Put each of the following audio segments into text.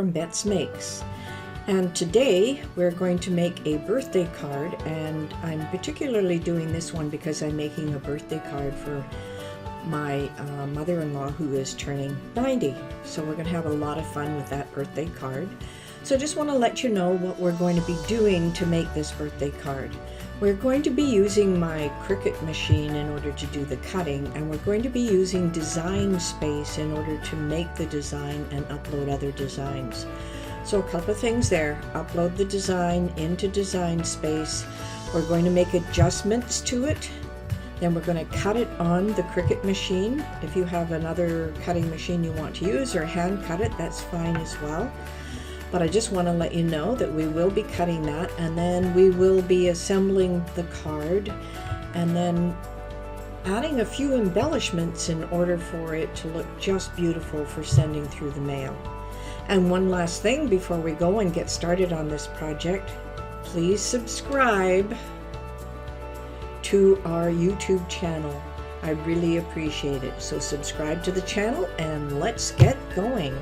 from Bette's Makes. And today we're going to make a birthday card, and I'm particularly doing this one because I'm making a birthday card for my mother-in-law who is turning 90. So we're going to have a lot of fun with that birthday card. So I just want to let you know what we're going to be doing to make this birthday card. We're going to be using my Cricut machine in order to do the cutting, and we're going to be using Design Space in order to make the design and upload other designs. So a couple of things there. Upload the design into Design Space. We're going to make adjustments to it. Then we're going to cut it on the Cricut machine. If you have another cutting machine you want to use or hand cut it, that's fine as well. But I just want to let you know that we will be cutting that, and then we will be assembling the card and then adding a few embellishments in order for it to look just beautiful for sending through the mail. And one last thing before we go and get started on this project, please subscribe to our YouTube channel. I really appreciate it. So subscribe to the channel and let's get going.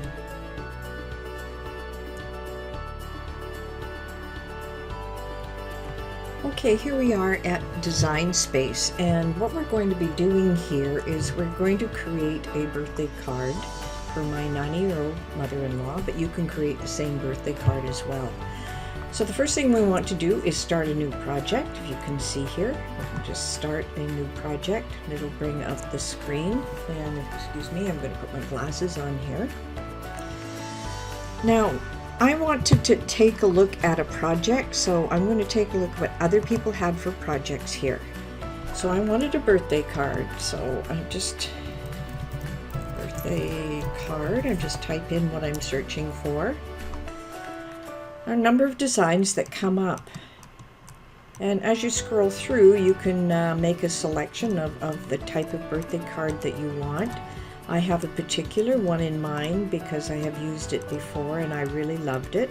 Okay, here we are at Design Space, and what we're going to be doing here is we're going to create a birthday card for my 90-year-old mother-in-law, but you can create the same birthday card as well. So the first thing we want to do is start a new project. If you can see here, we can just start a new project. It'll bring up the screen, and excuse me, I'm going to put my glasses on here. Now, I wanted to take a look at a project, so I'm going to take a look at what other people had for projects here. So I wanted a birthday card, so I just I just type in what I'm searching for. There are a number of designs that come up, and as you scroll through you can make a selection of the type of birthday card that you want. I have a particular one in mind because I have used it before and I really loved it,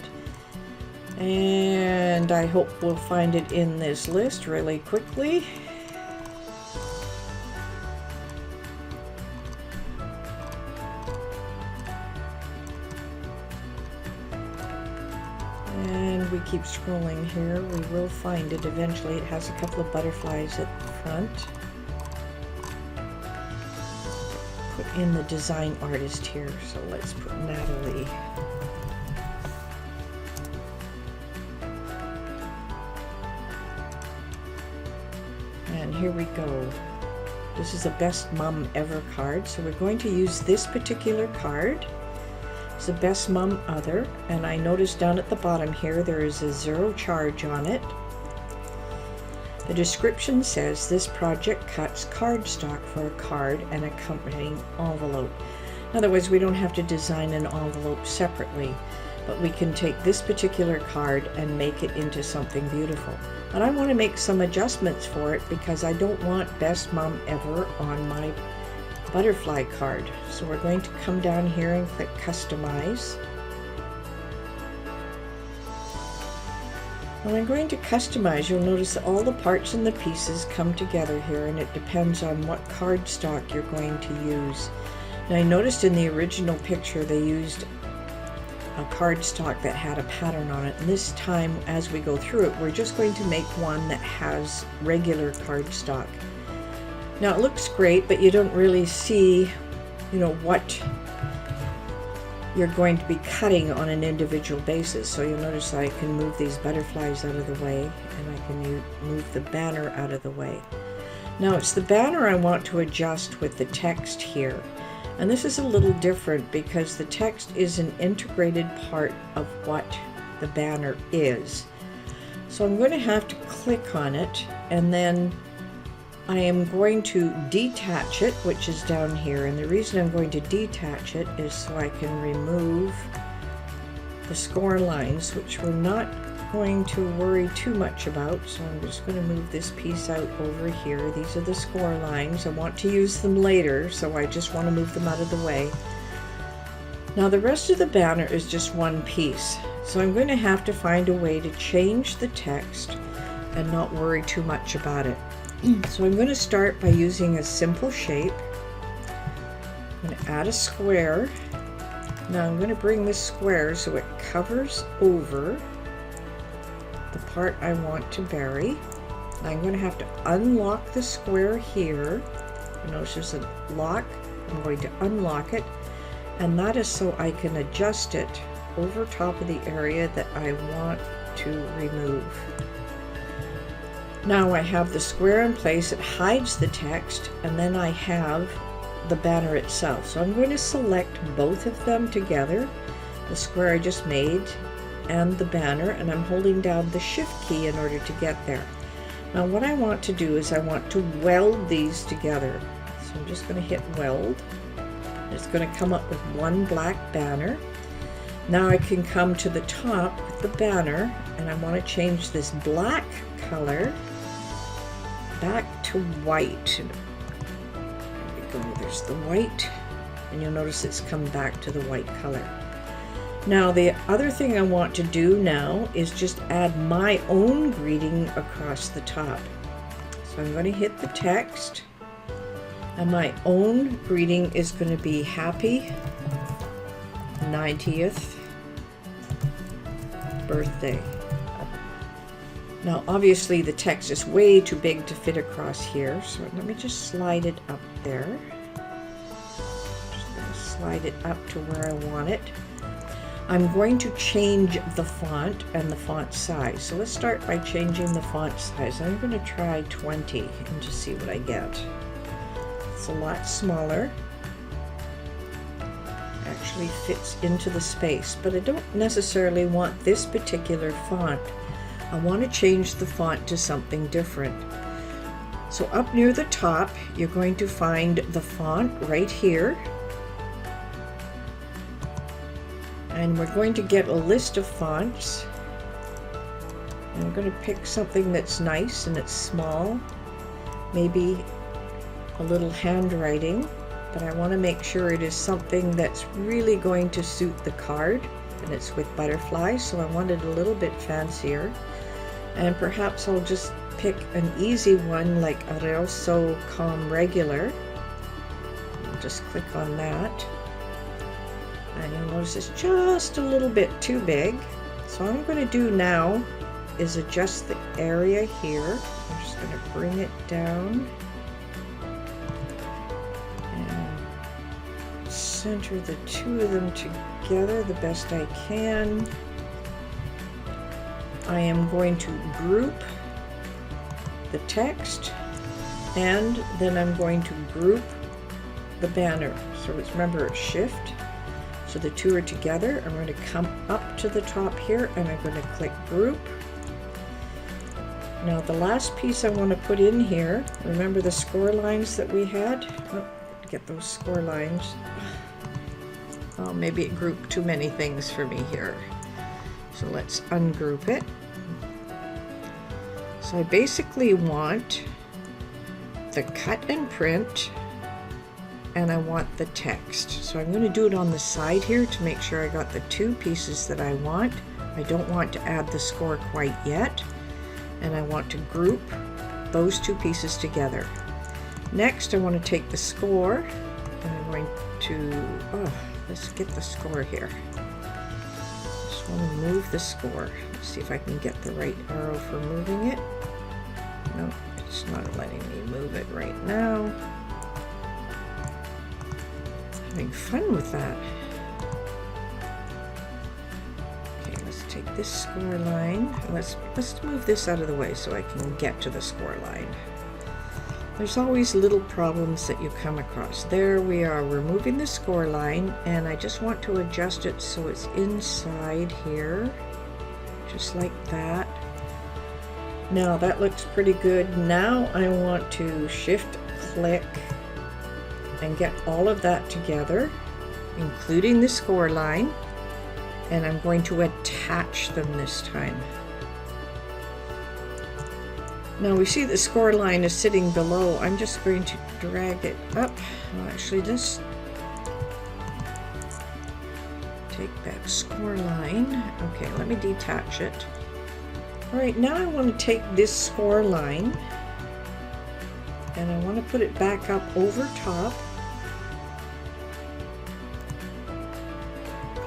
and I hope we'll find it in this list really quickly. And we keep scrolling here. We will find it eventually. It has a couple of butterflies at the front. Put in the design artist here, so let's put Natalie. And here we go. This is a Best Mom Ever card, so we're going to use this particular card. It's the Best Mom Other, and I noticed down at the bottom here there is a 0 charge on it. The description says this project cuts cardstock for a card and accompanying envelope. In other words, we don't have to design an envelope separately, but we can take this particular card and make it into something beautiful. And I want to make some adjustments for it because I don't want Best Mom Ever on my butterfly card. So we're going to come down here and click Customize. When I'm going to customize, you'll notice that all the parts and the pieces come together here, and it depends on what cardstock you're going to use. Now I noticed in the original picture they used a cardstock that had a pattern on it, and this time as we go through it we're just going to make one that has regular cardstock. Now it looks great, but you don't really see, what you're going to be cutting on an individual basis. So you'll notice that I can move these butterflies out of the way, and I can move the banner out of the way. Now it's the banner I want to adjust with the text here, and this is a little different because the text is an integrated part of what the banner is. So I'm going to have to click on it, and then I am going to detach it, which is down here, and the reason I'm going to detach it is so I can remove the score lines, which we're not going to worry too much about. So I'm just going to move this piece out over here. These are the score lines. I want to use them later, so I just want to move them out of the way. Now the rest of the banner is just one piece, so I'm going to have to find a way to change the text and not worry too much about it. So I'm going to start by using a simple shape. I'm going to add a square. Now I'm going to bring this square so it covers over the part I want to bury. I'm going to have to unlock the square here. You notice there's a lock. I'm going to unlock it, and that is so I can adjust it over top of the area that I want to remove. Now I have the square in place. It hides the text, and then I have the banner itself. So I'm going to select both of them together, the square I just made and the banner, and I'm holding down the shift key in order to get there. Now what I want to do is I want to weld these together. So I'm just going to hit weld. It's going to come up with one black banner. Now I can come to the top with the banner, and I want to change this black color back to white. There we go, there's the white, and you'll notice it's come back to the white color. Now the other thing I want to do now is just add my own greeting across the top. So I'm going to hit the text, and my own greeting is going to be happy 90th birthday. Now obviously the text is way too big to fit across here, so let me just slide it up there. Just going to slide it up to where I want it. I'm going to change the font and the font size. So let's start by changing the font size. I'm going to try 20 and just see what I get. It's a lot smaller. Actually fits into the space, but I don't necessarily want this particular font. I want to change the font to something different. So up near the top, you're going to find the font right here. And we're going to get a list of fonts. And I'm going to pick something that's nice and it's small, maybe a little handwriting, but I want to make sure it is something that's really going to suit the card, and it's with butterflies, so I want it a little bit fancier. And perhaps I'll just pick an easy one like Areoso Com Regular. I'll just click on that. And you'll notice it's just a little bit too big. So what I'm going to do now is adjust the area here. I'm just going to bring it down and center the two of them together the best I can. I am going to group the text, and then I'm going to group the banner. So remember, it's shift. So the two are together. I'm going to come up to the top here, and I'm going to click group. Now the last piece I want to put in here, remember the score lines that we had? Oh, get those score lines. Oh, maybe it grouped too many things for me here. So let's ungroup it. So I basically want the cut and print, and I want the text. So I'm going to do it on the side here to make sure I got the two pieces that I want. I don't want to add the score quite yet, and I want to group those two pieces together. Next I want to take the score, and I'm going to, let's get the score here. Just want to move the score. Let's see if I can get the right arrow for moving it. No, it's not letting me move it right now. Having fun with that. Okay, let's take this score line. Let's move this out of the way so I can get to the score line. There's always little problems that you come across. There we are. We're moving the score line, and I just want to adjust it so it's inside here, just like that. Now that looks pretty good. Now I want to shift click and get all of that together, including the score line, and I'm going to attach them this time. Now we see the score line is sitting below. I'm just going to drag it up. Well, actually, just take that score line. Okay, let me detach it. All right, now I want to take this score line and I want to put it back up over top.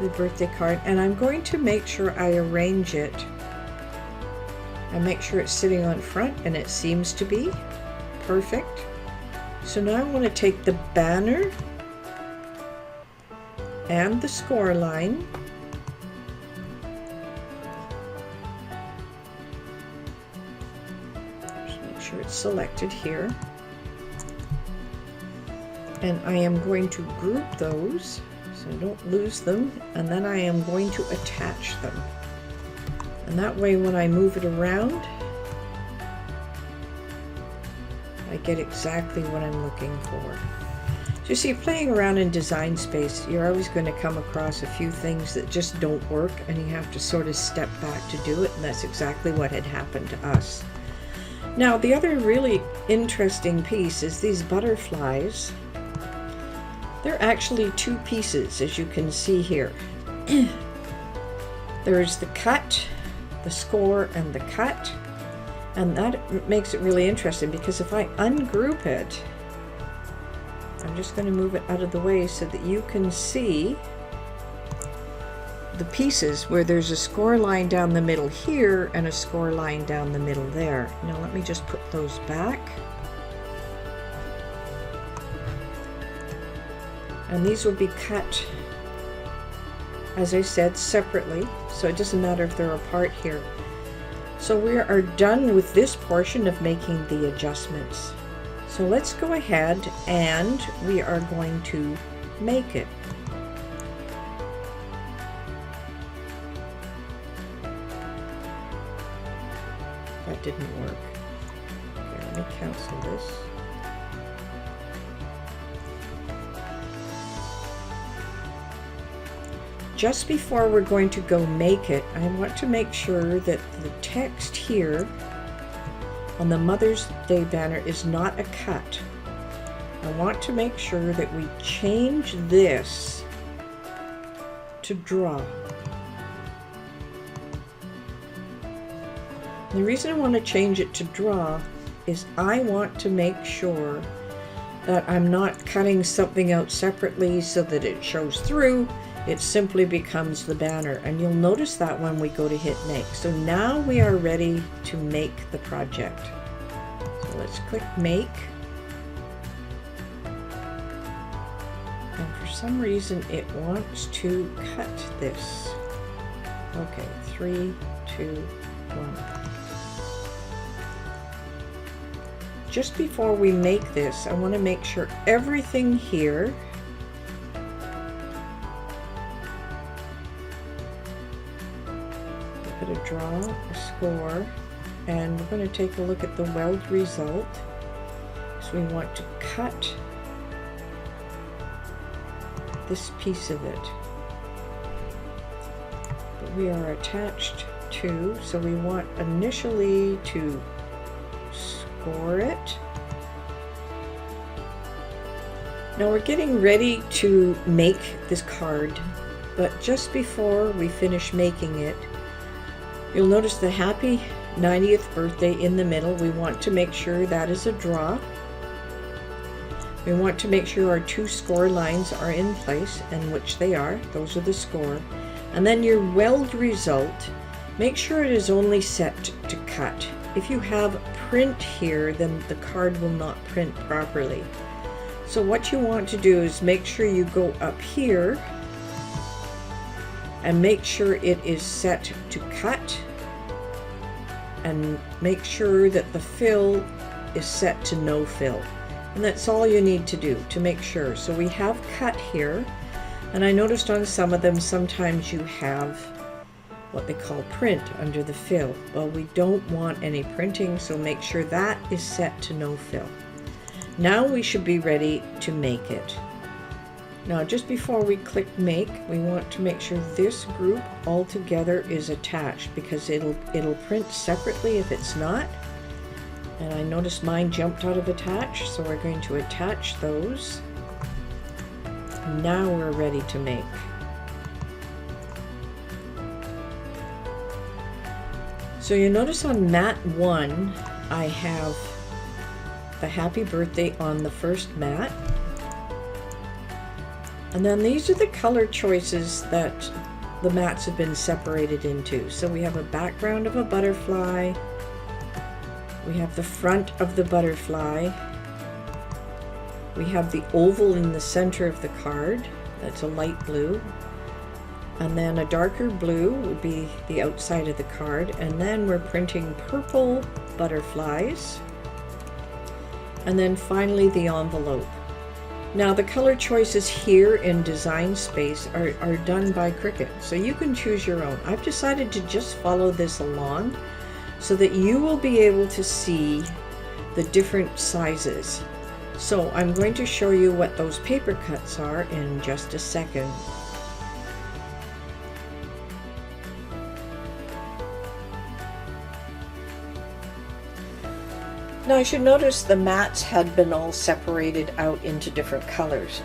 happy birthday card, and I'm going to make sure I arrange it. I make sure it's sitting on front, and it seems to be perfect. So now I want to take the banner and the score line, just make sure it's selected here, and I am going to group those so I don't lose them, and then I am going to attach them, and that way when I move it around I get exactly what I'm looking for. So you see, playing around in Design Space, you're always going to come across a few things that just don't work, and you have to sort of step back to do it, and that's exactly what had happened to us. Now, the other really interesting piece is these butterflies. They're actually two pieces, as you can see here. There's the cut, the score, and the cut, and that makes it really interesting, because if I ungroup it, I'm just going to move it out of the way so that you can see the pieces where there's a score line down the middle here and a score line down the middle there. Now let me just put those back. And these will be cut, as I said, separately, so it doesn't matter if they're apart here. So we are done with this portion of making the adjustments. So let's go ahead and we are going to make it. That didn't work. Okay, let me cancel this. Just before we're going to go make it, I want to make sure that the text here on the Mother's Day banner is not a cut. I want to make sure that we change this to draw. The reason I want to change it to draw is I want to make sure that I'm not cutting something out separately so that it shows through. It simply becomes the banner, and you'll notice that when we go to hit make. So now we are ready to make the project. So let's click make. And for some reason it wants to cut this. Okay, 3, 2, 1. Just before we make this, I want to make sure everything here a draw, a score, and we're going to take a look at the weld result. So we want to cut this piece of it, but we are attached to, so we want initially to score it. Now we're getting ready to make this card, but just before we finish making it, you'll notice the happy 90th birthday in the middle. We want to make sure that is a draw. We want to make sure our two score lines are in place, and which they are. Those are the score. And then your weld result, make sure it is only set to cut. If you have print here, then the card will not print properly. So what you want to do is make sure you go up here and make sure it is set to cut, and make sure that the fill is set to no fill. And that's all you need to do to make sure. So we have cut here, and I noticed on some of them sometimes you have what they call print under the fill. Well, we don't want any printing, so make sure that is set to no fill. Now we should be ready to make it. Now, just before we click make, we want to make sure this group all together is attached, because it'll print separately if it's not. And I noticed mine jumped out of attach, so we're going to attach those. Now we're ready to make. So you notice on mat 1, I have the happy birthday on the first mat. And then these are the color choices that the mats have been separated into. So we have a background of a butterfly, we have the front of the butterfly, we have the oval in the center of the card, that's a light blue, and then a darker blue would be the outside of the card, and then we're printing purple butterflies, and then finally the envelope. Now the color choices here in Design Space are done by Cricut, so you can choose your own. I've decided to just follow this along so that you will be able to see the different sizes. So I'm going to show you what those paper cuts are in just a second. Now I should notice the mats had been all separated out into different colors.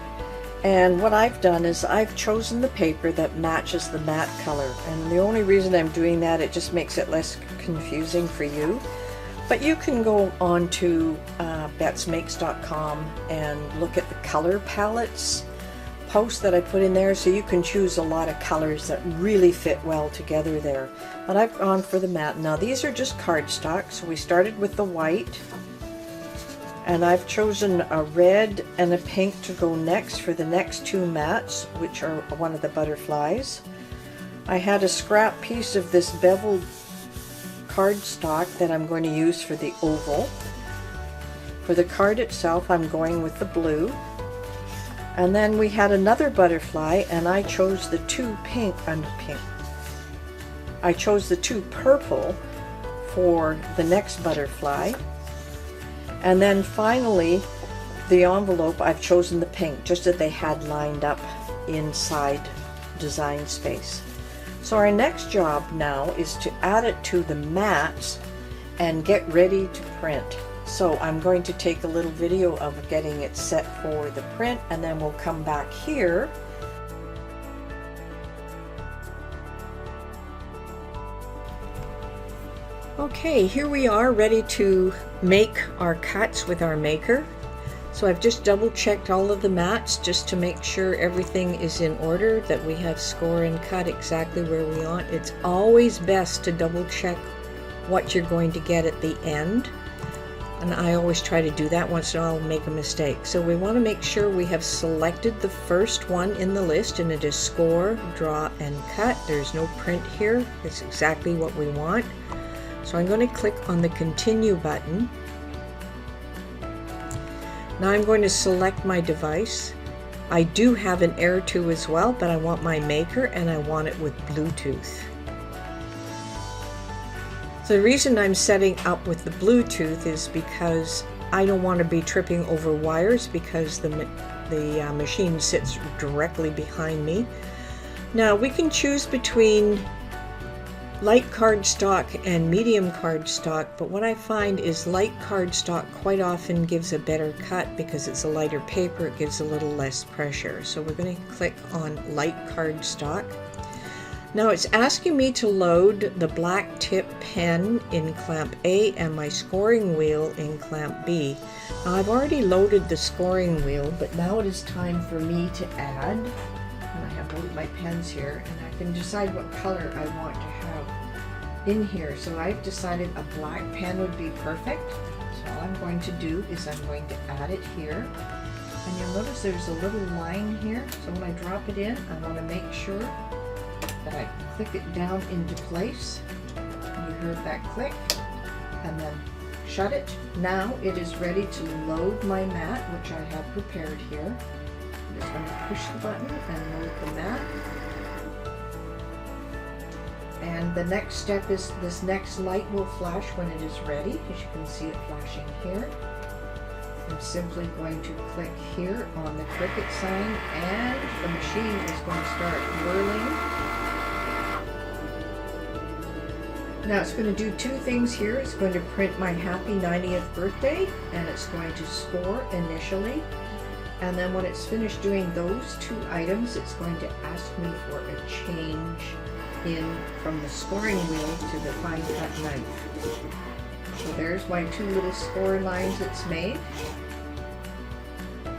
And what I've done is I've chosen the paper that matches the mat color. And the only reason I'm doing that, it just makes it less confusing for you. But you can go on to betsmakes.com and look at the color palettes post that I put in there, so you can choose a lot of colors that really fit well together there. But I've gone for the matte. Now these are just cardstock, so we started with the white, and I've chosen a red and a pink to go next for the next two mats, which are one of the butterflies. I had a scrap piece of this beveled cardstock that I'm going to use for the oval. For the card itself, I'm going with the blue. And then we had another butterfly, and I chose the two I chose the two purple for the next butterfly. And then finally, the envelope, I've chosen the pink, just that they had lined up inside Design Space. So our next job now is to add it to the mats and get ready to print. So I'm going to take a little video of getting it set for the print, and then we'll come back here. Okay, here we are ready to make our cuts with our maker. So I've just double checked all of the mats just to make sure everything is in order, that we have score and cut exactly where we want. It's always best to double check what you're going to get at the end. And I always try to do that. Once in a while I'll make a mistake. So we want to make sure we have selected the first one in the list, and it is score, draw, and cut. There's no print here. It's exactly what we want. So I'm going to click on the continue button. Now I'm going to select my device. I do have an Air 2 as well, but I want my maker and I want it with Bluetooth. So the reason I'm setting up with the Bluetooth is because I don't want to be tripping over wires, because the machine sits directly behind me. Now we can choose between light cardstock and medium cardstock, but what I find is light cardstock quite often gives a better cut because it's a lighter paper, it gives a little less pressure. So we're going to click on light cardstock. Now it's asking me to load the black tip pen in clamp A and my scoring wheel in clamp B. Now I've already loaded the scoring wheel, but now it is time for me to add, and I have both my pens here, and I can decide what color I want to have in here. So I've decided a black pen would be perfect. So all I'm going to do is I'm going to add it here. And you'll notice there's a little line here. So when I drop it in, I want to make sure that I click it down into place. And you heard that click, and then shut it. Now it is ready to load my mat, which I have prepared here. I'm just going to push the button and load the mat. And the next step is this next light will flash when it is ready, as you can see it flashing here. I'm simply going to click here on the Cricut sign, and the machine is going to start whirling. Now it's going to do two things here. It's going to print my happy 90th birthday, and it's going to score initially. And then when it's finished doing those two items, it's going to ask me for a change in from the scoring wheel to the fine cut knife. So there's my two little score lines it's made. So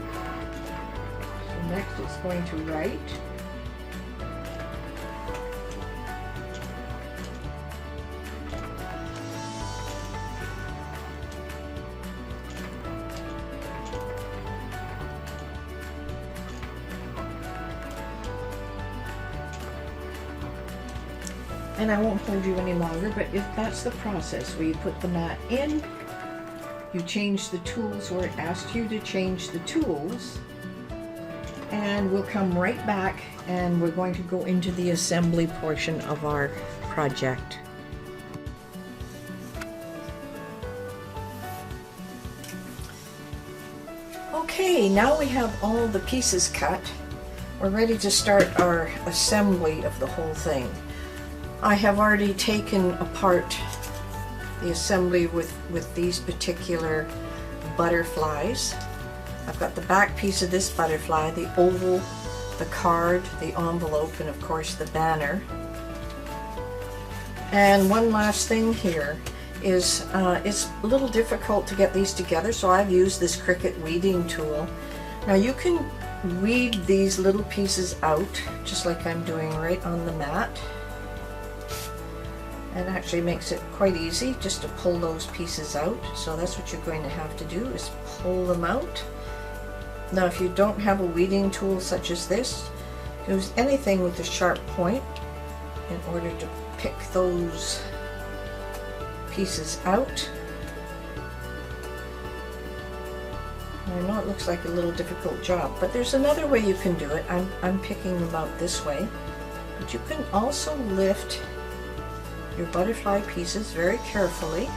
next it's going to write. And I won't hold you any longer, but if that's the process where you put the mat in, you change the tools where it asks you to change the tools, and we'll come right back and we're going to go into the assembly portion of our project. Okay, now we have all the pieces cut. We're ready to start our assembly of the whole thing. I have already taken apart the assembly with these particular butterflies. I've got the back piece of this butterfly, the oval, the card, the envelope, and of course the banner. And one last thing here is it's a little difficult to get these together, so I've used this Cricut weeding tool. Now you can weed these little pieces out just like I'm doing right on the mat. It actually makes it quite easy just to pull those pieces out. So that's what you're going to have to do, is pull them out. Now if you don't have a weeding tool such as this, use anything with a sharp point in order to pick those pieces out. I know it looks like a little difficult job, but there's another way you can do it. I'm picking them out this way, but you can also lift your butterfly pieces very carefully,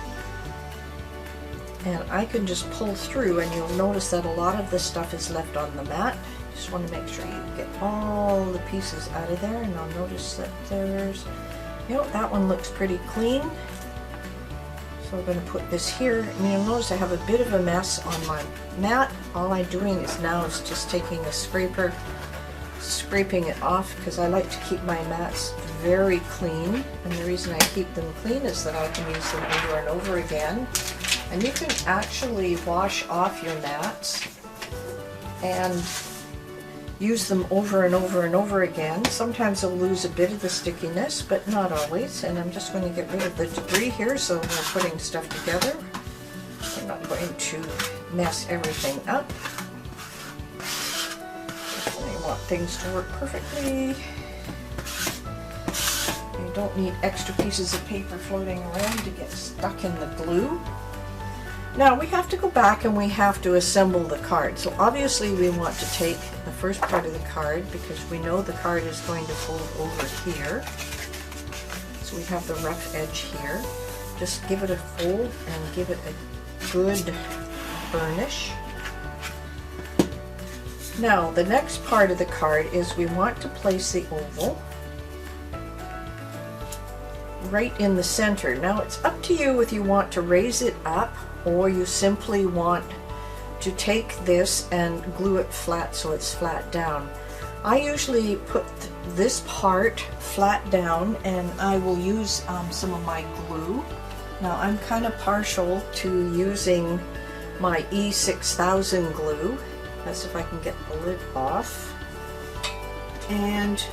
and I can just pull through, and you'll notice that a lot of the stuff is left on the mat. Just want to make sure you get all the pieces out of there, and I'll notice that there's, you know, that one looks pretty clean. So I'm going to put this here. I mean, you'll notice I have a bit of a mess on my mat. All I'm doing is now is just taking a scraper, scraping it off, because I like to keep my mats very clean, and the reason I keep them clean is that I can use them over and over again. And you can actually wash off your mats and use them over and over and over again. Sometimes they'll lose a bit of the stickiness, but not always. And I'm just going to get rid of the debris here, so we're putting stuff together. I'm not going to mess everything up. I want things to work perfectly. You don't need extra pieces of paper floating around to get stuck in the glue. Now we have to go back and we have to assemble the card. So obviously we want to take the first part of the card, because we know the card is going to fold over here. So we have the rough edge here. Just give it a fold and give it a good burnish. Now the next part of the card is we want to place the oval right in the center. Now it's up to you if you want to raise it up, or you simply want to take this and glue it flat so it's flat down. I usually put this part flat down, and I will use some of my glue. Now I'm kind of partial to using my E6000 glue. That's if I can get the lid off. And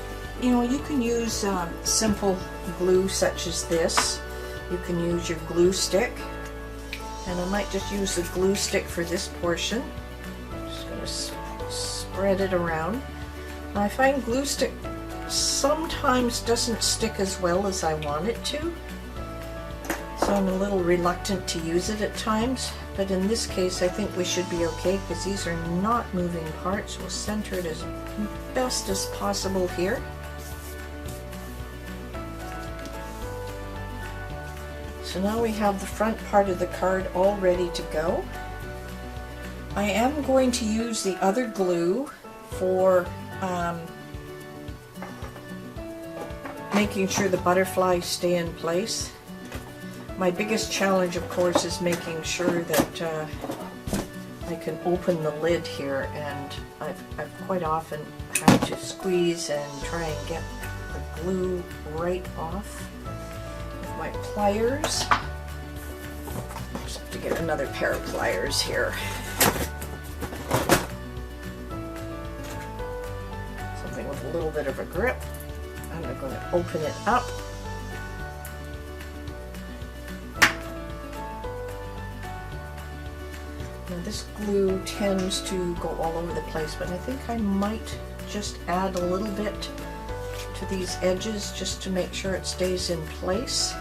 you know, you can use simple glue such as this. You can use your glue stick, and I might just use the glue stick for this portion. I'm just going to spread it around. I find glue stick sometimes doesn't stick as well as I want it to, so I'm a little reluctant to use it at times, but in this case I think we should be okay, because these are not moving parts. We'll center it as best as possible here. So now we have the front part of the card all ready to go. I am going to use the other glue for making sure the butterflies stay in place. My biggest challenge, of course, is making sure that I can open the lid here, and I've quite often had to squeeze and try and get the glue right off with my pliers. Just have to get another pair of pliers here. little bit of a grip. I'm going to open it up. Now this glue tends to go all over the place, but I think I might just add a little bit to these edges just to make sure it stays in place.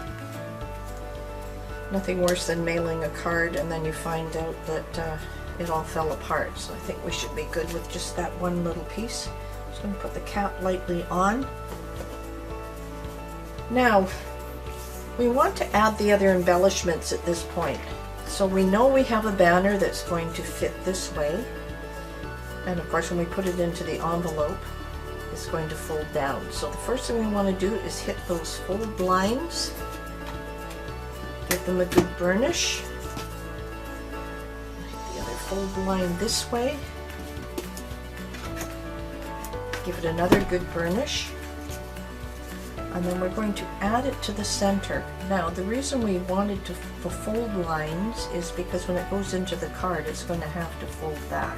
Nothing worse than mailing a card and then you find out that it all fell apart. So I think we should be good with just that one little piece. Just going to put the cap lightly on. Now, we want to add the other embellishments at this point. So we know we have a banner that's going to fit this way. And of course, when we put it into the envelope, it's going to fold down. So the first thing we want to do is hit those fold lines. Give them a good burnish. Hit the other fold line this way. Give it another good burnish. And then we're going to add it to the center. Now, the reason we wanted to fold lines is because when it goes into the card, it's going to have to fold back.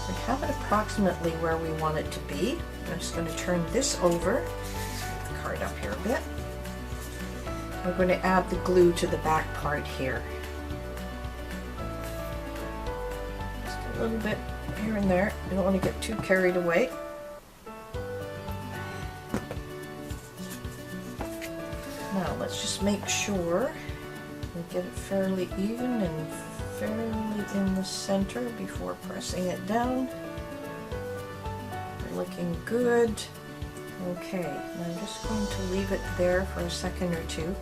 We have it approximately where we want it to be. I'm just going to turn this over. Let's move the card up here a bit. We're going to add the glue to the back part here. Just a little bit here and there. You don't want to get too carried away. Now let's just make sure we get it fairly even and fairly in the center before pressing it down. We're looking good. Okay, and I'm just going to leave it there for a second or two.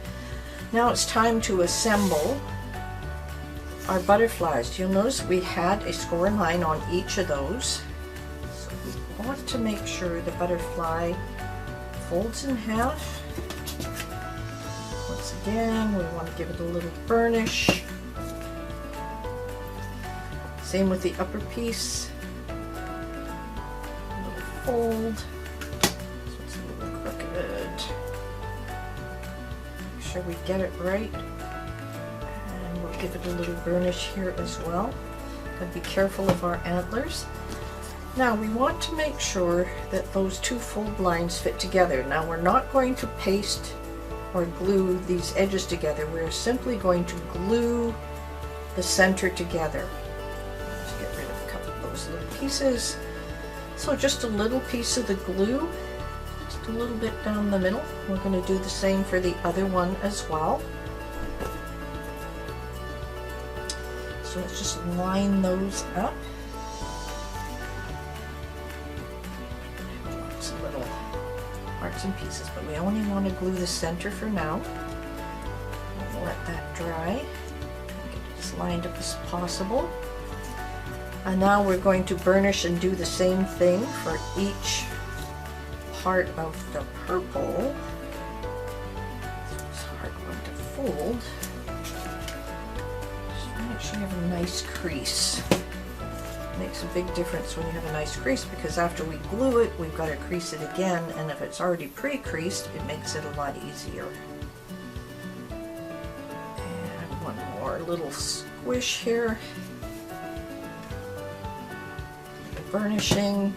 Now it's time to assemble our butterflies. You'll notice we had a score line on each of those. So we want to make sure the butterfly folds in half. Once again, we want to give it a little burnish. Same with the upper piece. A little fold. So it's a little crooked. Make sure we get it right. And we'll give it a little burnish here as well. Gotta be careful of our antlers. Now we want to make sure that those two fold lines fit together. Now we're not going to paste or glue these edges together. We're simply going to glue the center together. Let's get rid of a couple of those little pieces. So just a little piece of the glue, just a little bit down the middle. We're going to do the same for the other one as well. So let's just line those up. Little parts and pieces, but we only want to glue the center for now. We'll let that dry. Get it as lined up as possible. And now we're going to burnish and do the same thing for each part of the purple. It's a hard one to fold. Just make sure you have a nice crease. Makes a big difference when you have a nice crease, because after we glue it, we've got to crease it again, and if it's already pre-creased, it makes it a lot easier. And one more little squish here. Burnishing.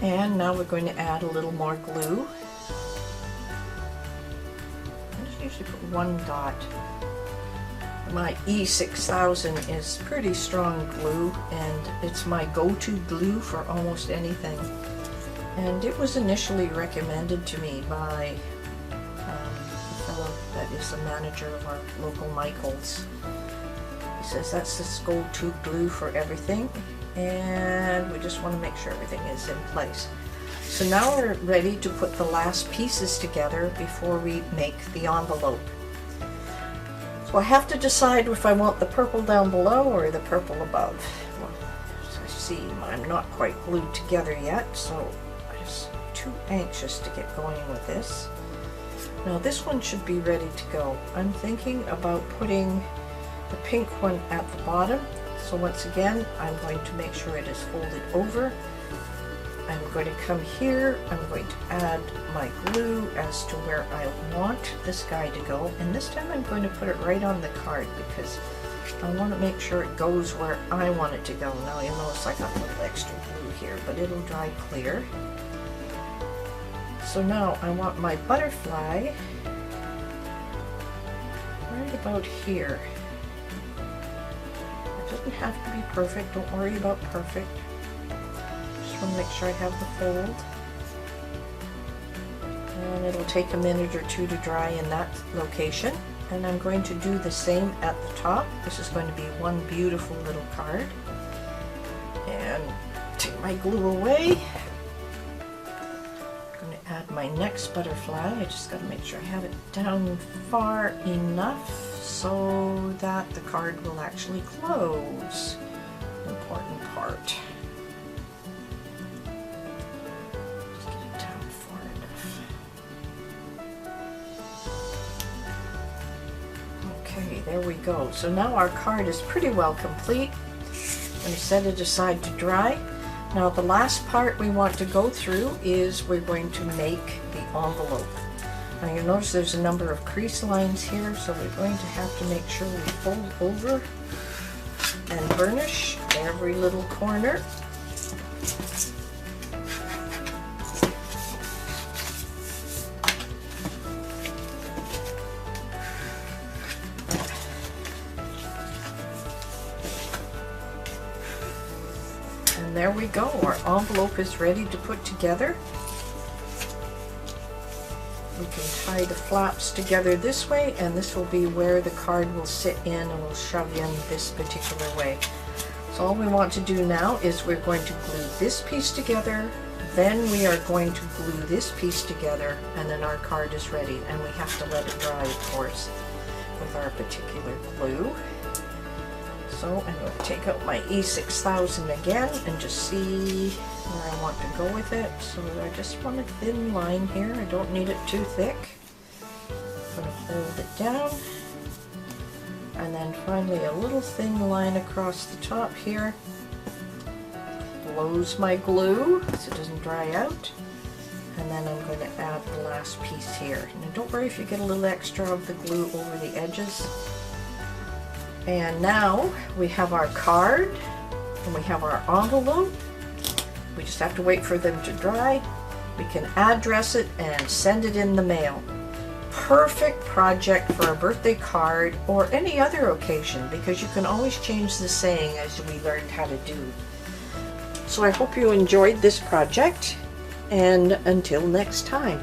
And now we're going to add a little more glue. I just usually put one dot. My E6000 is pretty strong glue, and it's my go-to glue for almost anything. And it was initially recommended to me by a fellow that is the manager of our local Michaels. He says that's the go-to glue for everything, and we just want to make sure everything is in place. So now we're ready to put the last pieces together before we make the envelope. So I have to decide if I want the purple down below or the purple above. Well, as I see, I'm not quite glued together yet, so I'm just too anxious to get going with this. Now this one should be ready to go. I'm thinking about putting the pink one at the bottom. So once again, I'm going to make sure it is folded over. I'm going to come here, I'm going to add my glue as to where I want this guy to go, and this time I'm going to put it right on the card because I want to make sure it goes where I want it to go. Now you'll notice I got a little extra glue here, but it'll dry clear. So now I want my butterfly right about here. It doesn't have to be perfect, don't worry about perfect. Just want to make sure I have the fold. And it'll take a minute or two to dry in that location. And I'm going to do the same at the top. This is going to be one beautiful little card. And take my glue away. I'm going to add my next butterfly. I just got to make sure I have it down far enough so that the card will actually close. Important part. Just get it down far enough. Okay, there we go. So now our card is pretty well complete. I'm going to set it aside to dry. Now the last part we want to go through is we're going to make the envelope. Now you'll notice there's a number of crease lines here, so we're going to have to make sure we fold over and burnish every little corner. And there we go, our envelope is ready to put together. We can tie the flaps together this way, and this will be where the card will sit in, and we'll shove in this particular way. So all we want to do now is we're going to glue this piece together, then we are going to glue this piece together, and then our card is ready. And we have to let it dry, of course, with our particular glue. So I'm going to take out my E6000 again and just see where I want to go with it. So I just want a thin line here. I don't need it too thick. I'm going to hold it down. And then finally a little thin line across the top here. Close my glue so it doesn't dry out. And then I'm going to add the last piece here. Now don't worry if you get a little extra of the glue over the edges. And now we have our card and we have our envelope. We just have to wait for them to dry. We can address it and send it in the mail. Perfect project for a birthday card or any other occasion, because you can always change the saying as we learned how to do. So I hope you enjoyed this project, and until next time.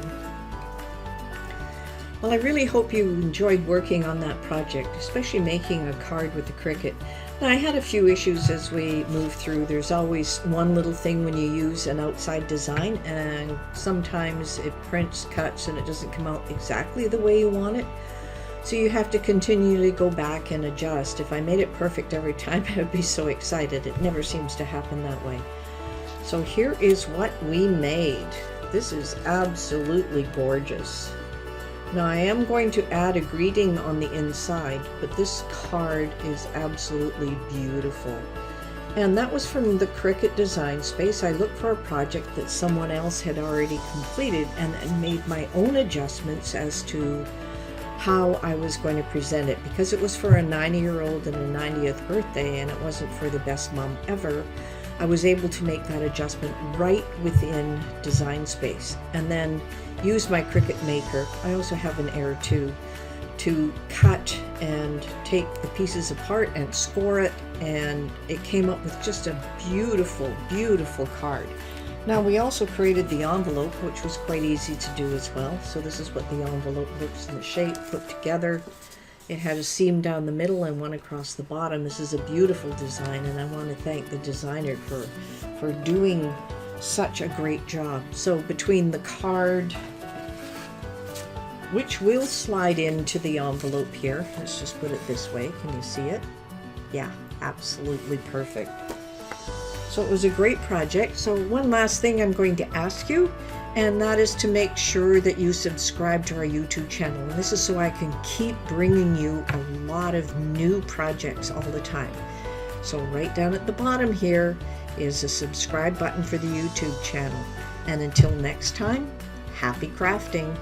Well, I really hope you enjoyed working on that project, especially making a card with the Cricut. Now, I had a few issues as we moved through. There's always one little thing when you use an outside design, and sometimes it prints, cuts, and it doesn't come out exactly the way you want it. So you have to continually go back and adjust. If I made it perfect every time, I would be so excited. It never seems to happen that way. So here is what we made. This is absolutely gorgeous. Now I am going to add a greeting on the inside, but this card is absolutely beautiful. And that was from the Cricut Design Space. I looked for a project that someone else had already completed and made my own adjustments as to how I was going to present it. Because it was for a 90-year-old and a 90th birthday, and it wasn't for the best mom ever, I was able to make that adjustment right within Design Space. And then use my Cricut Maker. I also have an Air 2 to cut and take the pieces apart and score it, and it came up with just a beautiful, beautiful card. Now we also created the envelope, which was quite easy to do as well. So this is what the envelope looks in the shape put together. It had a seam down the middle and one across the bottom. This is a beautiful design, and I want to thank the designer for doing such a great job. So between the card, which will slide into the envelope here, let's just put it this way, can you see it? Yeah, absolutely perfect. So it was a great project. So one last thing I'm going to ask you, and that is to make sure that you subscribe to our YouTube channel. And this is so I can keep bringing you a lot of new projects all the time. So right down at the bottom here is a subscribe button for the YouTube channel. And until next time, happy crafting!